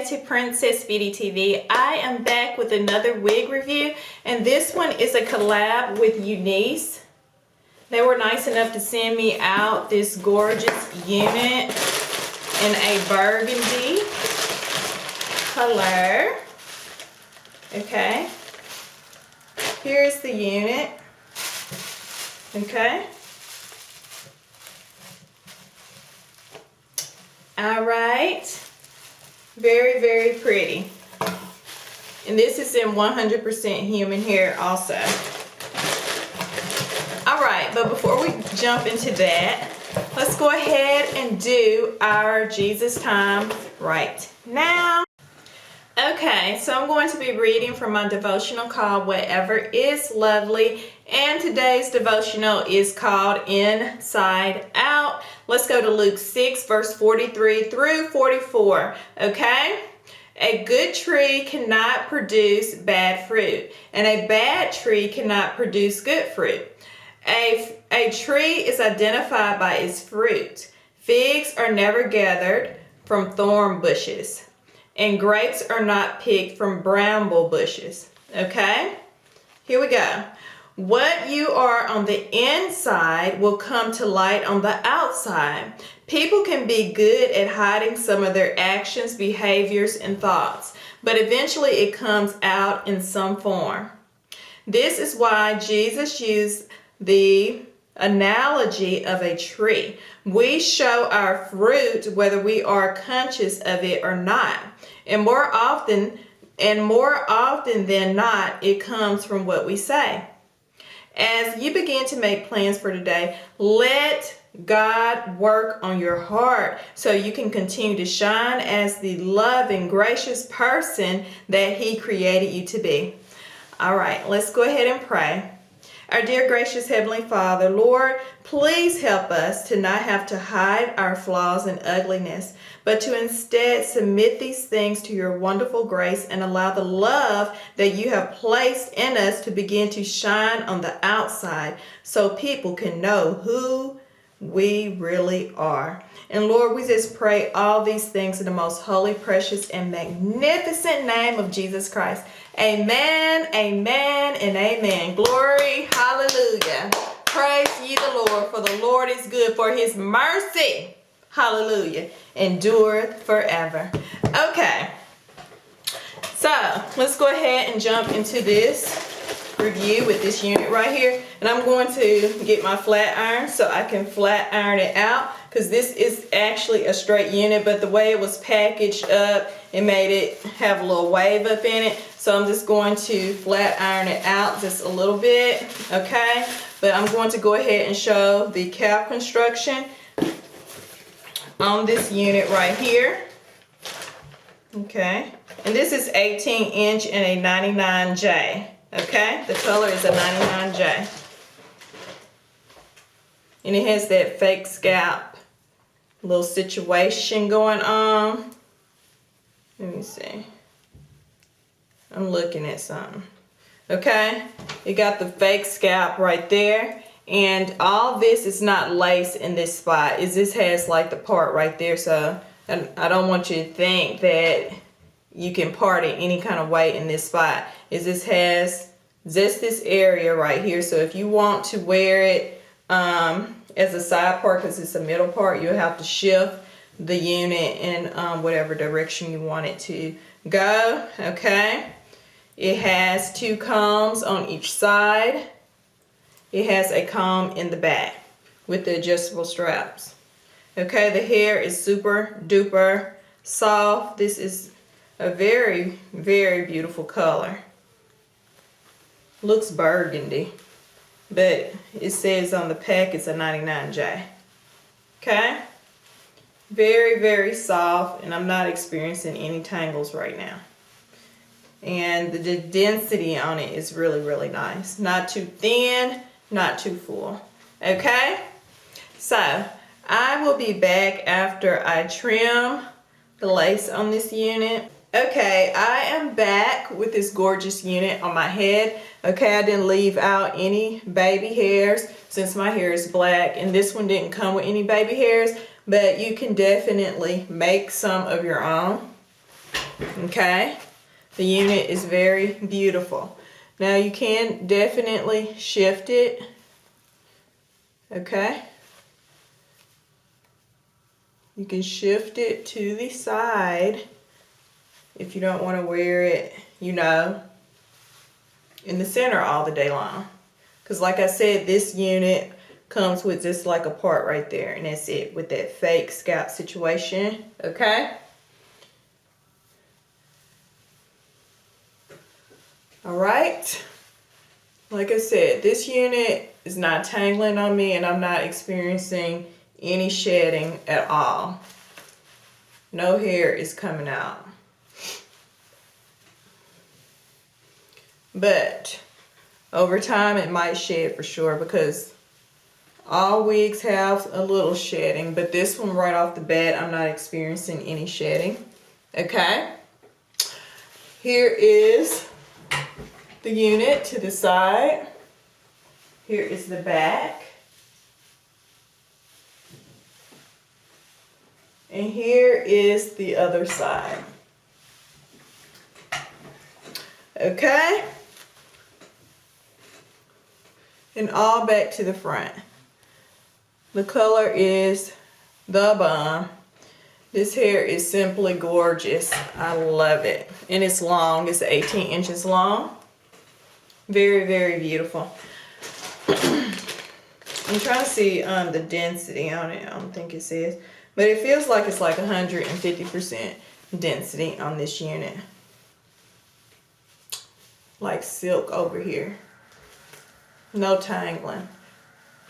to Princess Beauty TV. I am back with another wig review, and this one is a collab with Unice. They were nice enough to send me out this gorgeous unit in a burgundy color. Okay, here's the unit. Okay. All right, very, very pretty. And this is in 100% human hair also. All right, but before we jump into that, let's go ahead and do our Jesus time right now. Okay, so I'm going to be reading from my devotional called Whatever is Lovely, and today's devotional is called Inside Out. Let's go to Luke 6, verse 43 through 44, okay? A good tree cannot produce bad fruit, and a bad tree cannot produce good fruit. A tree is identified by its fruit. Figs are never gathered from thorn bushes, and grapes are not picked from bramble bushes. Okay? Here we go. What you are on the inside will come to light on the outside. People can be good at hiding some of their actions, behaviors, and thoughts, but eventually it comes out in some form. This is why Jesus used the analogy of a tree. We show our fruit whether we are conscious of it or not. And more often than not, it comes from what we say. As you begin to make plans for today, let God work on your heart so you can continue to shine as the loving, gracious person that He created you to be. All right, let's go ahead and pray. Our dear gracious Heavenly Father, Lord, please help us to not have to hide our flaws and ugliness, but to instead submit these things to your wonderful grace and allow the love that you have placed in us to begin to shine on the outside so people can know who we really are. And Lord, we just pray all these things in the most holy, precious, and magnificent name of Jesus Christ. Amen, amen, and amen. Glory, hallelujah. Praise ye the Lord, for the Lord is good, for His mercy, hallelujah, endureth forever. Okay, so let's go ahead and jump into this review with this unit right here. And I'm going to get my flat iron so I can flat iron it out, because this is actually a straight unit, but the way it was packaged up, it made it have a little wave up in it. So I'm just going to flat iron it out just a little bit, okay? But I'm going to go ahead and show the cap construction on this unit right here. Okay, and this is 18-inch and a 99J. Okay, the color is a 99J. And it has that fake scalp little situation going on. Let me see. I'm looking at something. Okay, it got the fake scalp right there. And all this is not lace in this spot. It just has like the part right there. So I don't want you to think that you can part it any kind of way in this spot. It just has just this area right here. So if you want to wear it as a side part, because it's a middle part, you'll have to shift the unit in whatever direction you want it to go. Okay, it has two combs on each side. It has a comb in the back with the adjustable straps. Okay, the hair is super duper soft. This is a very, very beautiful color. Looks burgundy, but it says on the pack it's a 99J. Okay, very, very soft, and I'm not experiencing any tangles right now. And the density on it is really, really nice. Not too thin, not too full. Okay, so I will be back after I trim the lace on this unit. Okay, I am back with this gorgeous unit on my head. Okay, I didn't leave out any baby hairs since my hair is black, and this one didn't come with any baby hairs, but you can definitely make some of your own. Okay? The unit is very beautiful. Now you can definitely shift it. Okay? You can shift it to the side if you don't want to wear it, you know, in the center all the day long. Because like I said, this unit comes with just like a part right there, and that's it with that fake scalp situation. Okay? Alright. Like I said, this unit is not tangling on me, and I'm not experiencing any shedding at all. No hair is coming out. But over time it might shed for sure, because all wigs have a little shedding, but this one right off the bat I'm not experiencing any shedding. Okay? Here is the unit to the side. Here is the back. And here is the other side. Okay? And all back to the front. The color is the bomb. This hair is simply gorgeous. I love it. And it's long. It's 18 inches long. Very, very beautiful. I'm trying to see the density on it. I don't think it says. But it feels like it's like 150% density on this unit. Like silk over here. No tangling.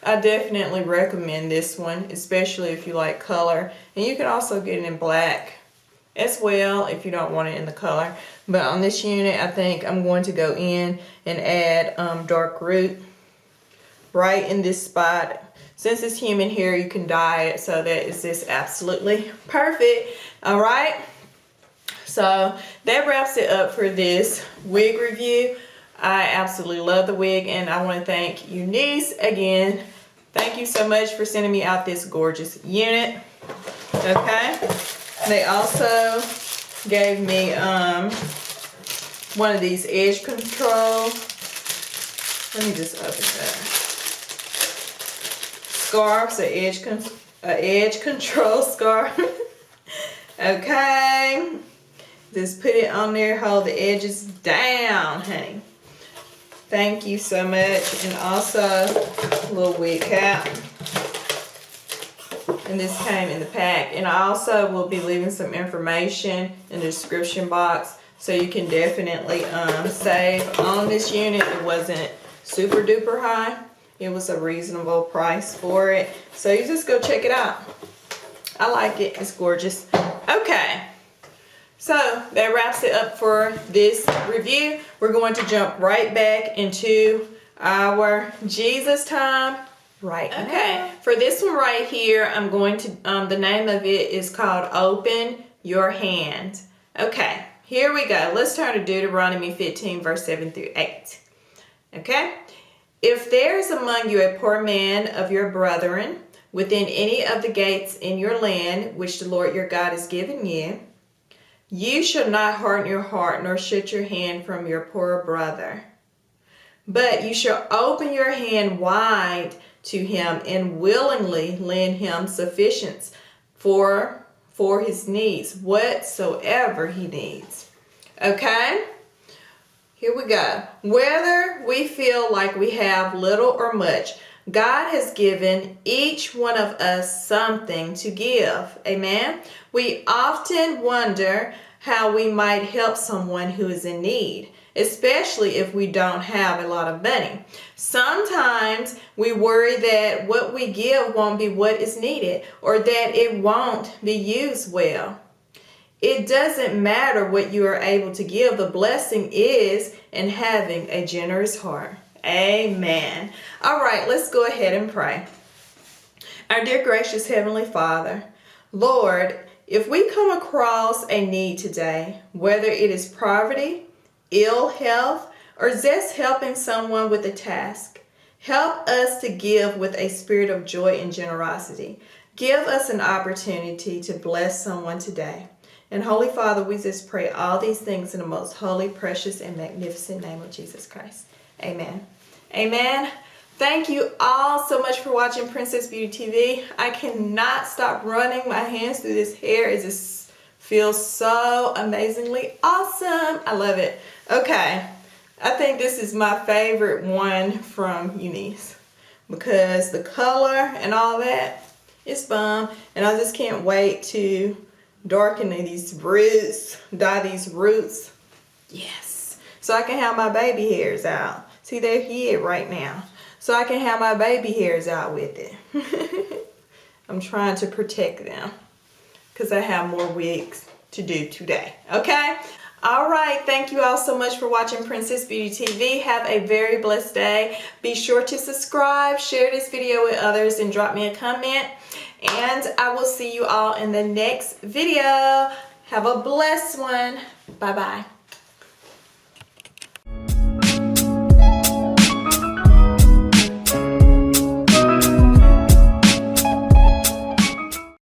I definitely recommend this one, especially if you like color. And you can also get it in black as well if you don't want it in the color. But on this unit, I think I'm going to go in and add dark root right in this spot. Since it's human hair, you can dye it, so that is just absolutely perfect. All right. So that wraps it up for this wig review. I absolutely love the wig, and I want to thank Unice again. Thank you so much for sending me out this gorgeous unit. Okay. They also gave me one of these edge control. Let me just open that. Scarves, an edge control scarf. Okay. Just put it on there, hold the edges down, honey. Thank you so much. And also a little wig cap. And this came in the pack. And I also will be leaving some information in the description box, so you can definitely save on this unit. It wasn't super duper high. It was a reasonable price for it. So you just go check it out. I like it. It's gorgeous. Okay. So that wraps it up for this review. We're going to jump right back into our Jesus time right now. Okay. For this one right here, I'm going to, the name of it is called Open Your Hand. Okay. Here we go. Let's turn to Deuteronomy 15, verse 7 through 8. Okay. If there is among you a poor man of your brethren within any of the gates in your land, which the Lord your God has given you, you shall not harden your heart nor shut your hand from your poor brother. But you shall open your hand wide to him and willingly lend him sufficient for his needs, whatsoever he needs. Okay? Here we go. Whether we feel like we have little or much, God has given each one of us something to give. Amen? We often wonder how we might help someone who is in need, especially if we don't have a lot of money. Sometimes we worry that what we give won't be what is needed, or that it won't be used well. It doesn't matter what you are able to give. The blessing is in having a generous heart. Amen. All right, let's go ahead and pray. Our dear gracious Heavenly Father, Lord, if we come across a need today, whether it is poverty, ill health, or just helping someone with a task, help us to give with a spirit of joy and generosity. Give us an opportunity to bless someone today. And Holy Father, we just pray all these things in the most holy, precious, and magnificent name of Jesus Christ. Amen. Amen. Thank you all so much for watching Princess Beauty TV. I cannot stop running my hands through this hair. It just feels so amazingly awesome. I love it. Okay, I think this is my favorite one from Unice because the color and all that is bomb. And I just can't wait to darken these roots, dye these roots. Yes, so I can have my baby hairs out. See, they're here right now. So I can have my baby hairs out with it. I'm trying to protect them because I have more wigs to do today. Okay? All right. Thank you all so much for watching Princess Beauty TV. Have a very blessed day. Be sure to subscribe, share this video with others, and drop me a comment. And I will see you all in the next video. Have a blessed one. Bye-bye.